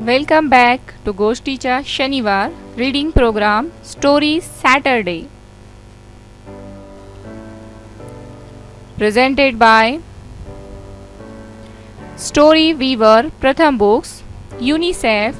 Welcome back to Goshticha Shanivar reading program Stories Saturday, presented by Story Weaver Pratham Books, UNICEF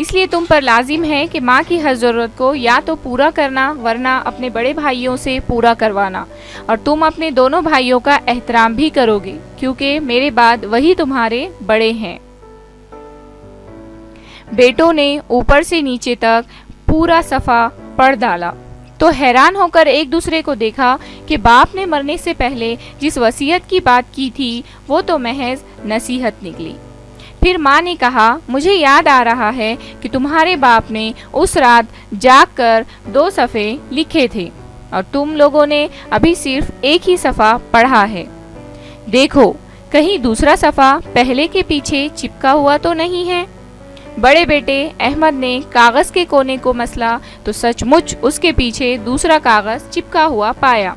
اس لیے تم پر لازم ہے کہ ماں کی ہر ضرورت کو یا تو پورا کرنا ورنہ اپنے بڑے بھائیوں سے پورا کروانا، اور تم اپنے دونوں بھائیوں کا احترام بھی کرو گے کیونکہ میرے بعد وہی تمہارے بڑے ہیں۔ بیٹوں نے اوپر سے نیچے تک پورا صفحہ پڑھ ڈالا تو حیران ہو کر ایک دوسرے کو دیکھا کہ باپ نے مرنے سے پہلے جس وصیت کی بات کی تھی وہ تو محض نصیحت نکلی۔ پھر ماں نے کہا، مجھے یاد آ رہا ہے کہ تمہارے باپ نے اس رات جاگ کر 2 صفحے لکھے تھے اور تم لوگوں نے ابھی صرف ایک ہی صفحہ پڑھا ہے۔ دیکھو کہیں دوسرا صفحہ پہلے کے پیچھے چپکا ہوا تو نہیں ہے؟ بڑے بیٹے احمد نے کاغذ کے کونے کو مسلا تو سچ مچ اس کے پیچھے دوسرا کاغذ چپکا ہوا پایا۔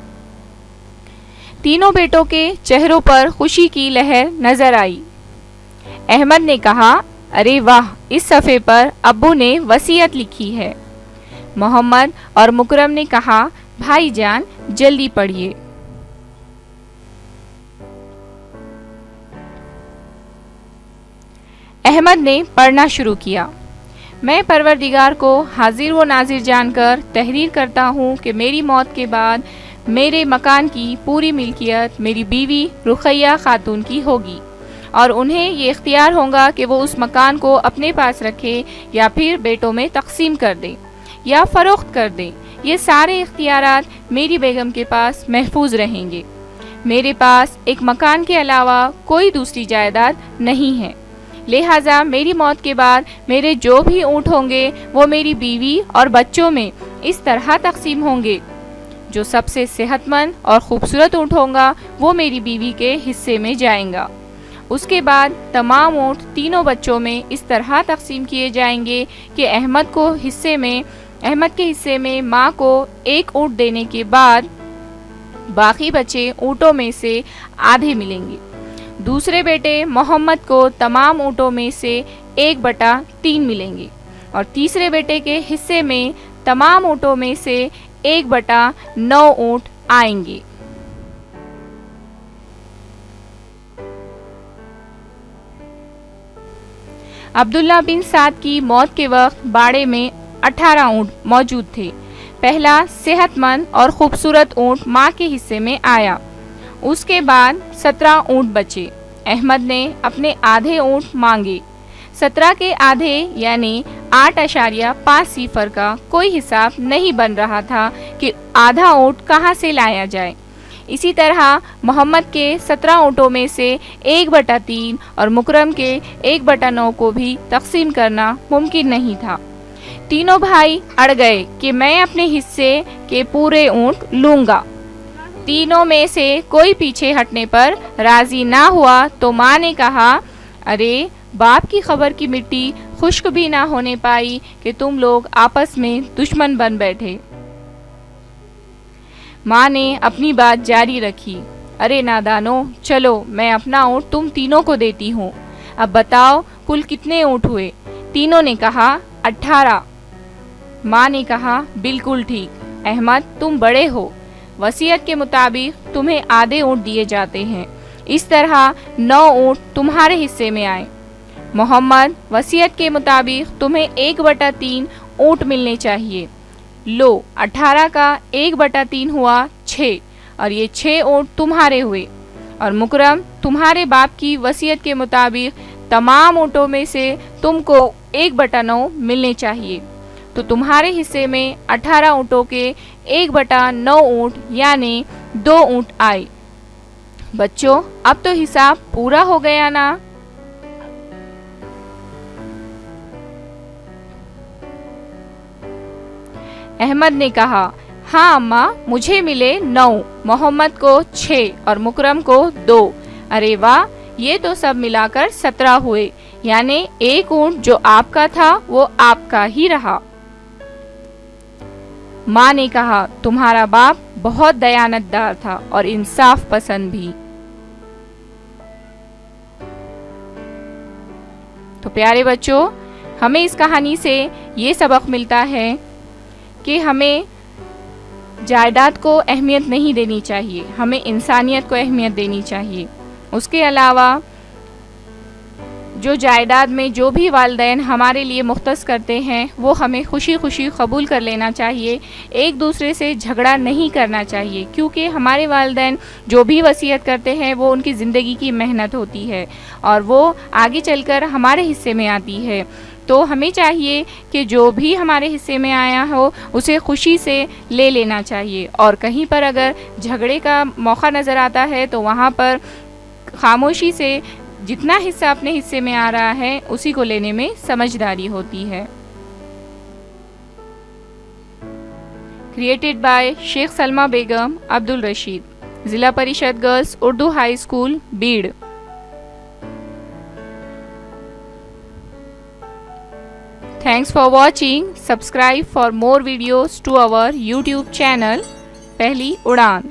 تینوں بیٹوں کے چہروں پر خوشی کی لہر نظر آئی۔ احمد نے کہا، ارے واہ، اس صفحے پر ابو نے وصیت لکھی ہے۔ محمد اور مکرم نے کہا، بھائی جان جلدی پڑھیے۔ احمد نے پڑھنا شروع کیا۔ میں پروردگار کو حاضر و ناظر جان کر تحریر کرتا ہوں کہ میری موت کے بعد میرے مکان کی پوری ملکیت میری بیوی رقیہ خاتون کی ہوگی، اور انہیں یہ اختیار ہوگا کہ وہ اس مکان کو اپنے پاس رکھے یا پھر بیٹوں میں تقسیم کر دیں یا فروخت کر دیں۔ یہ سارے اختیارات میری بیگم کے پاس محفوظ رہیں گے۔ میرے پاس ایک مکان کے علاوہ کوئی دوسری جائیداد نہیں ہے، لہٰذا میری موت کے بعد میرے جو بھی اونٹ ہوں گے وہ میری بیوی اور بچوں میں اس طرح تقسیم ہوں گے، جو سب سے صحت مند اور خوبصورت اونٹ ہوگا وہ میری بیوی کے حصے میں جائیں گا۔ اس کے بعد تمام اونٹ تینوں بچوں میں اس طرح تقسیم کیے جائیں گے کہ احمد کے حصے میں ماں کو ایک اونٹ دینے کے بعد باقی بچے اونٹوں میں سے آدھے ملیں گے۔ دوسرے بیٹے محمد کو تمام اونٹوں میں سے 1/3 ملیں گے، اور تیسرے بیٹے کے حصے میں تمام اونٹوں میں سے 1/9 اونٹ آئیں گے۔ عبداللہ بن سعد کی موت کے وقت باڑے میں 18 اونٹ موجود تھے۔ پہلا صحت مند اور خوبصورت اونٹ ماں کے حصے میں آیا، اس کے بعد 17 اونٹ بچے۔ احمد نے اپنے آدھے اونٹ مانگے۔ 17 کے آدھے یعنی 8.5 صفر کا کوئی حساب نہیں بن رہا تھا کہ آدھا اونٹ کہاں سے لایا جائے۔ اسی طرح محمد کے 17 اونٹوں میں سے 1/3 اور مکرم کے 1/9 کو بھی تقسیم کرنا ممکن نہیں تھا۔ تینوں بھائی اڑ گئے کہ میں اپنے حصے کے پورے اونٹ لوں گا۔ تینوں میں سے کوئی پیچھے ہٹنے پر راضی نہ ہوا تو ماں نے کہا، ارے باپ کی خبر کی مٹی خشک بھی نہ ہونے پائی کہ تم لوگ آپس میں دشمن بن بیٹھے۔ ماں نے اپنی بات جاری رکھی، ارے نادانو، چلو میں اپنا اونٹ تم تینوں کو دیتی ہوں۔ اب بتاؤ کل کتنے اونٹ ہوئے؟ تینوں نے کہا 18۔ ماں نے کہا، بالکل ٹھیک احمد، تم بڑے ہو، وصیت کے مطابق تمہیں آدھے اونٹ دیے جاتے ہیں، اس طرح 9 اونٹ تمہارے حصے میں آئے۔ محمد، وصیت کے مطابق تمہیں 1/3 اونٹ ملنے چاہیے۔ لو، 18 کا 1/3 ہوا 6، اور یہ 6 اونٹ تمہارے ہوئے۔ اور مکرم، تمہارے باپ کی وصیت کے مطابق تمام اونٹوں میں سے تم کو 1/9 ملنے چاہیے، تو تمہارے حصے میں 18 اونٹوں کے 1/9 اونٹ یعنی 2 اونٹ آئے۔ بچوں، اب تو حساب پورا ہو گیا نا؟ احمد نے کہا، ہاں اماں، مجھے ملے 9، محمد کو 6 اور مکرم کو 2۔ ارے واہ، یہ تو سب ملا کر 17 ہوئے، یعنی ایک اونٹ جو آپ کا تھا وہ آپ کا ہی رہا۔ ماں نے کہا، تمہارا باپ بہت دیانت دار تھا اور انصاف پسند بھی۔ تو پیارے بچوں، ہمیں اس کہانی سے یہ سبق ملتا ہے کہ ہمیں جائیداد کو اہمیت نہیں دینی چاہیے، ہمیں انسانیت کو اہمیت دینی چاہیے۔ اس کے علاوہ جو جائیداد میں جو بھی والدین ہمارے لیے مختص کرتے ہیں وہ ہمیں خوشی خوشی قبول کر لینا چاہیے. ایک دوسرے سے جھگڑا نہیں کرنا چاہیے، کیونکہ ہمارے والدین جو بھی وصیت کرتے ہیں وہ ان کی زندگی کی محنت ہوتی ہے اور وہ آگے چل کر ہمارے حصے میں آتی ہے. تو ہمیں چاہیے کہ جو بھی ہمارے حصے میں آیا ہو اسے خوشی سے لے لینا چاہیے، اور کہیں پر اگر جھگڑے کا موقع نظر آتا ہے تو وہاں پر خاموشی سے جتنا حصہ اپنے حصے میں آ رہا ہے اسی کو لینے میں سمجھداری ہوتی ہے. Created by Sheikh Salama Begum Abdul Rashid, Zila Parishad girls Urdu high school Beed. Thanks for watching. Subscribe for more videos to our YouTube channel. پہلی اڑان.